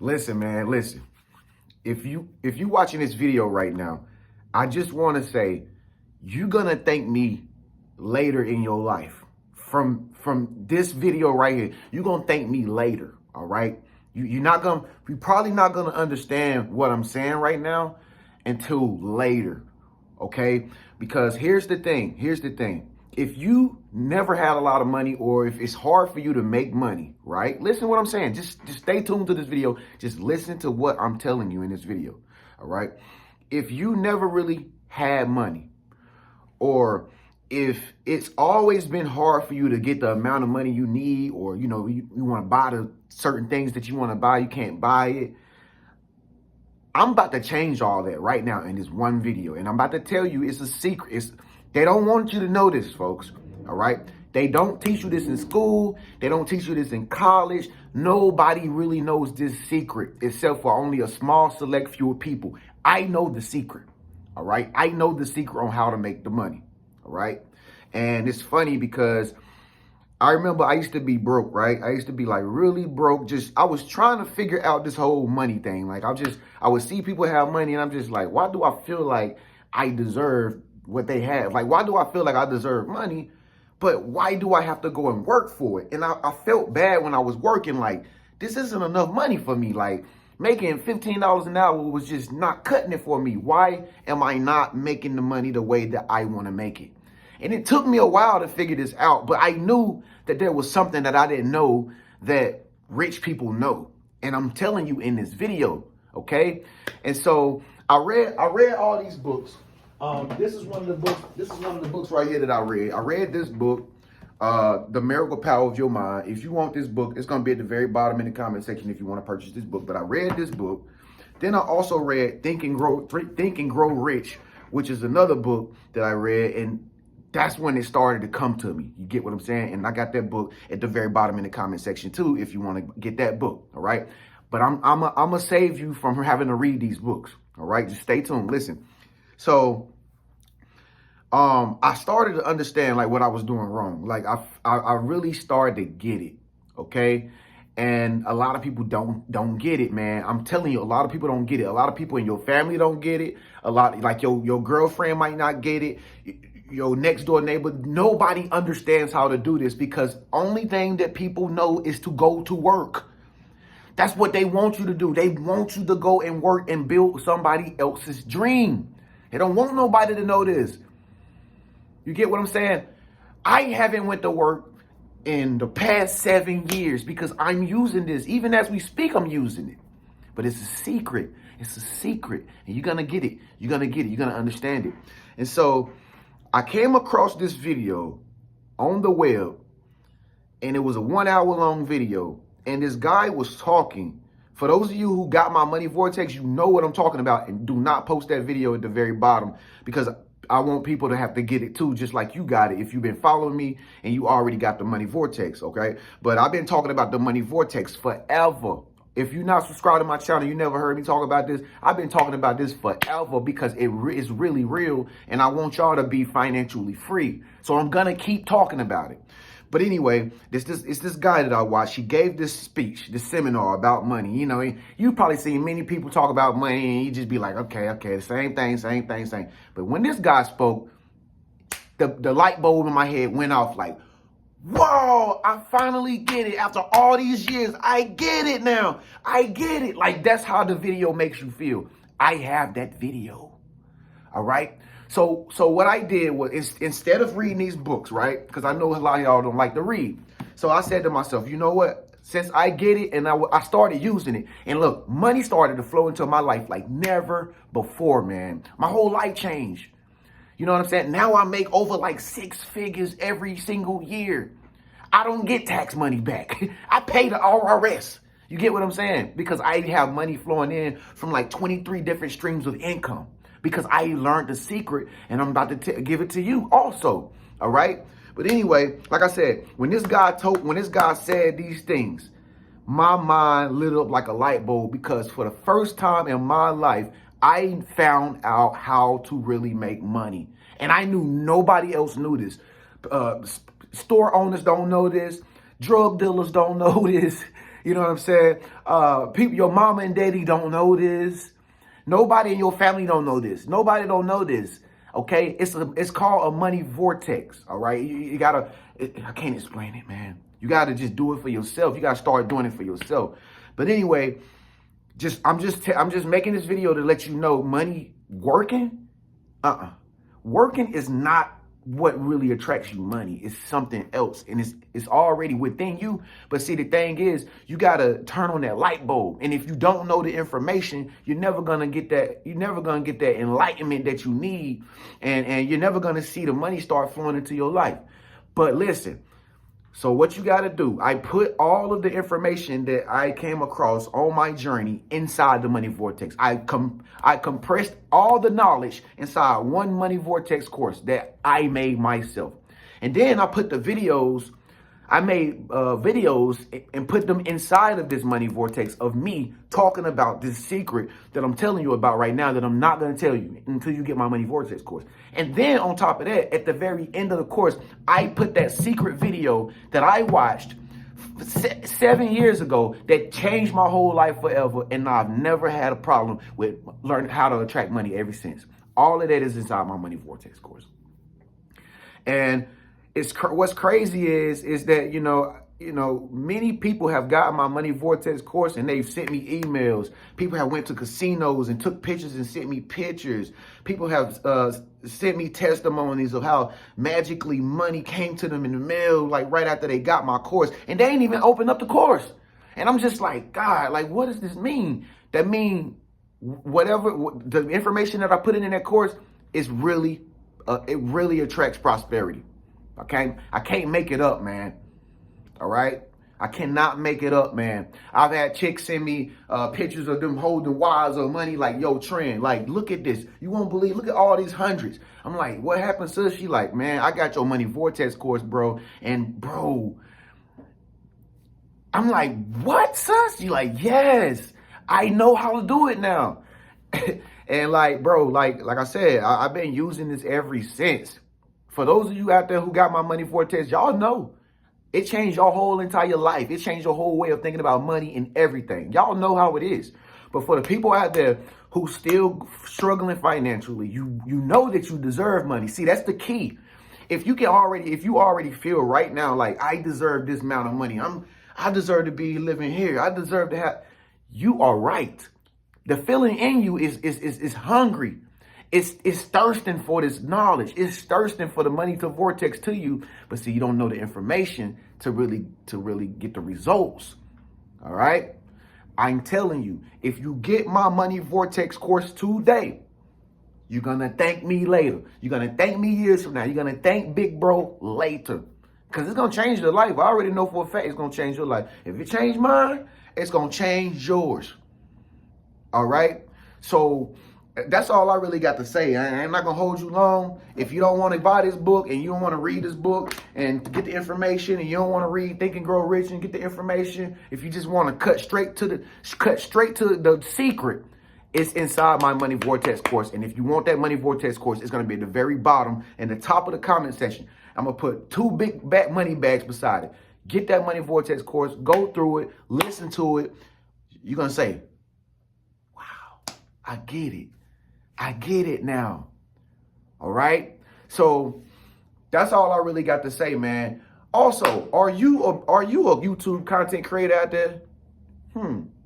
Listen, man, listen. If you watching this video right now, I just want to say you're gonna thank me later in your life. From this video right here, you're gonna thank me later. All right. You're probably not gonna understand what I'm saying right now until later. Okay? Because here's the thing. If you never had a lot of money, or if it's hard for you to make money, right? Listen to what I'm saying. Just stay tuned to this video. Just listen to what I'm telling you in this video. All right. If you never really had money, or if it's always been hard for you to get the amount of money you need, or you want to buy the certain things that you want to buy, you can't buy it. I'm about to change all that right now in this one video. And I'm about to tell you it's a secret. They don't want you to know this, folks. All right. They don't teach you this in school. They don't teach you this in college. Nobody really knows this secret except for only a small select few people. I know the secret. All right. I know the secret on how to make the money. All right. And it's funny because I remember I used to be broke, right? I used to be like really broke. I was trying to figure out this whole money thing. Like I would see people have money and I'm just like, why do I feel like I deserve what they have? Like, why do I feel like I deserve money? But why do I have to go and work for it? And I felt bad when I was working, like, this isn't enough money for me. Like, making $15 an hour was just not cutting it for me. Why am I not making the money the way that I want to make it? And it took me a while to figure this out, but I knew that there was something that I didn't know that rich people know. And I'm telling you in this video, okay? And so I read all these books. This is one of the books. This is one of the books right here that I read. I read this book, The Miracle Power of Your Mind. If you want this book, it's going to be at the very bottom in the comment section if you want to purchase this book. But I read this book. Then I also read Think and Grow Rich, which is another book that I read. And that's when it started to come to me. You get what I'm saying? And I got that book at the very bottom in the comment section too, if you want to get that book. All right. But I'm gonna save you from having to read these books. All right. Just stay tuned. Listen. So I started to understand like what I was doing wrong. Like I really started to get it. Okay. And a lot of people don't get it, man. I'm telling you, a lot of people don't get it. A lot of people in your family don't get it. A lot, like your girlfriend might not get it. Your next door neighbor, nobody understands how to do this because only thing that people know is to go to work. That's what they want you to do. They want you to go and work and build somebody else's dream. They don't want nobody to know this. You get what I'm saying? I haven't went to work in the past 7 years because I'm using this. Even as we speak, I'm using it. But it's a secret. It's a secret. And you're going to get it. You're going to get it. You're going to understand it. And so I came across this video on the web, and it was a 1 hour long video. And this guy was talking. For those of you who got my Money Vortex, you know what I'm talking about. And do not post that video at the very bottom because I want people to have to get it too, just like you got it. If you've been following me and you already got the Money Vortex, okay? But I've been talking about the Money Vortex forever. If you're not subscribed to my channel, you never heard me talk about this. I've been talking about this forever because it is really real. And I want y'all to be financially free. So I'm going to keep talking about it. But anyway, it's this guy that I watched. He gave this speech, this seminar about money. You know, you probably seen many people talk about money and you just be like, okay, the same thing. But when this guy spoke, the light bulb in my head went off like, whoa, I finally get it. After all these years, I get it now. I get it. Like, that's how the video makes you feel. I have that video. All right. So what I did was instead of reading these books, right? Because I know a lot of y'all don't like to read. So I said to myself, you know what? Since I get it and I started using it, and look, money started to flow into my life like never before, man. My whole life changed. You know what I'm saying? Now I make over like 6 figures every single year. I don't get tax money back. I pay the IRS. You get what I'm saying? Because I have money flowing in from like 23 different streams of income. Because I learned the secret and I'm about to give it to you also. All right. But anyway, like I said, when this guy said these things, my mind lit up like a light bulb because for the first time in my life, I found out how to really make money. And I knew nobody else knew this. Store owners don't know this. Drug dealers don't know this. You know what I'm saying? People, your mama and daddy don't know this. Nobody in your family don't know this. Nobody don't know this. Okay, it's called a money vortex. All right, you gotta. I can't explain it, man. You gotta just do it for yourself. You gotta start doing it for yourself. But anyway, I'm just making this video to let you know, money working. Working is not what really attracts you money. It's something else, and it's already within you. But see, the thing is, you gotta turn on that light bulb. And if you don't know the information, you're never gonna get that. You're never gonna get that enlightenment that you need, and you're never gonna see the money start flowing into your life. But listen. So what you got to do, I put all of the information that I came across on my journey inside the Money Vortex. I compressed all the knowledge inside one Money Vortex course that I made myself. And then I put the videos, I made videos and put them inside of this Money Vortex of me talking about this secret that I'm telling you about right now that I'm not going to tell you until you get my Money Vortex course. And then on top of that, at the very end of the course, I put that secret video that I watched 7 years ago that changed my whole life forever. And I've never had a problem with learning how to attract money ever since. All of that is inside my Money Vortex course. And what's crazy is that, you know, many people have gotten my Money Vortex course and they've sent me emails. People have went to casinos and took pictures and sent me pictures. People have sent me testimonies of how magically money came to them in the mail, like right after they got my course, and they ain't even opened up the course. And I'm just like, God, like, what does this mean? That mean whatever the information that I put in that course is really, it really attracts prosperity. Okay, I can't make it up, man. All right, I cannot make it up, man. I've had chicks send me pictures of them holding wires of money, like, yo, Trend, like, look at this. You won't believe, look at all these hundreds. I'm like, what happened, sis? She like, man, I got your Money Vortex course, bro. And bro, I'm like, what, sis? She like, yes, I know how to do it now. And like, bro, like I said, I've been using this ever since. For those of you out there who got my Money Vortex, y'all know it changed your whole entire life. It changed your whole way of thinking about money and everything. Y'all know how it is. But for the people out there who still struggling financially, you know that you deserve money. See, that's the key. If you already feel right now like I deserve this amount of money, I deserve to be living here. I deserve to have. You are right. The feeling in you is hungry. It's thirsting for this knowledge. It's thirsting for the money to vortex to you. But see, you don't know the information to really get the results. All right. I'm telling you, if you get my Money Vortex course today, you're going to thank me later. You're going to thank me years from now. You're going to thank Big Bro later. Because it's going to change your life. I already know for a fact it's going to change your life. If it changed mine, it's going to change yours. All right. So that's all I really got to say. I'm not going to hold you long. If you don't want to buy this book and you don't want to read this book and get the information, and you don't want to read Think and Grow Rich and get the information, if you just want to cut straight to the secret, it's inside my Money Vortex course. And if you want that Money Vortex course, it's going to be at the very bottom and the top of the comment section. I'm going to put 2 big money bags beside it. Get that Money Vortex course, go through it, listen to it. You're going to say, wow, I get it. I get it now. All right. So that's all I really got to say, man. Also, are you a YouTube content creator out there?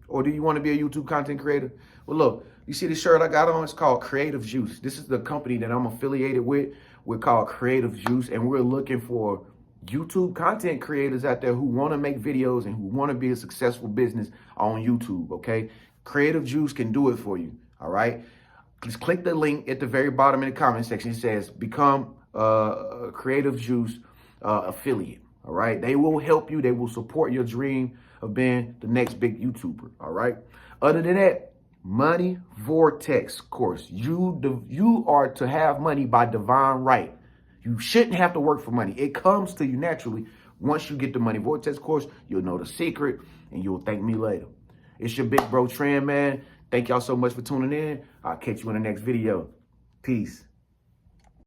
Or do you want to be a YouTube content creator? Well, look, you see this shirt I got on? It's called Creative Juice. This is the company that I'm affiliated with. We're called Creative Juice, and we're looking for YouTube content creators out there who want to make videos and who want to be a successful business on YouTube. Okay. Creative Juice can do it for you. All right. Just click the link at the very bottom in the comment section. It says become a Creative Juice affiliate. All right. They will help you. They will support your dream of being the next big YouTuber. All right. Other than that, Money Vortex course. You are to have money by divine right. You shouldn't have to work for money. It comes to you naturally. Once you get the Money Vortex course, you'll know the secret and you'll thank me later. It's your big bro Trend, man. Thank y'all so much for tuning in. I'll catch you in the next video. Peace.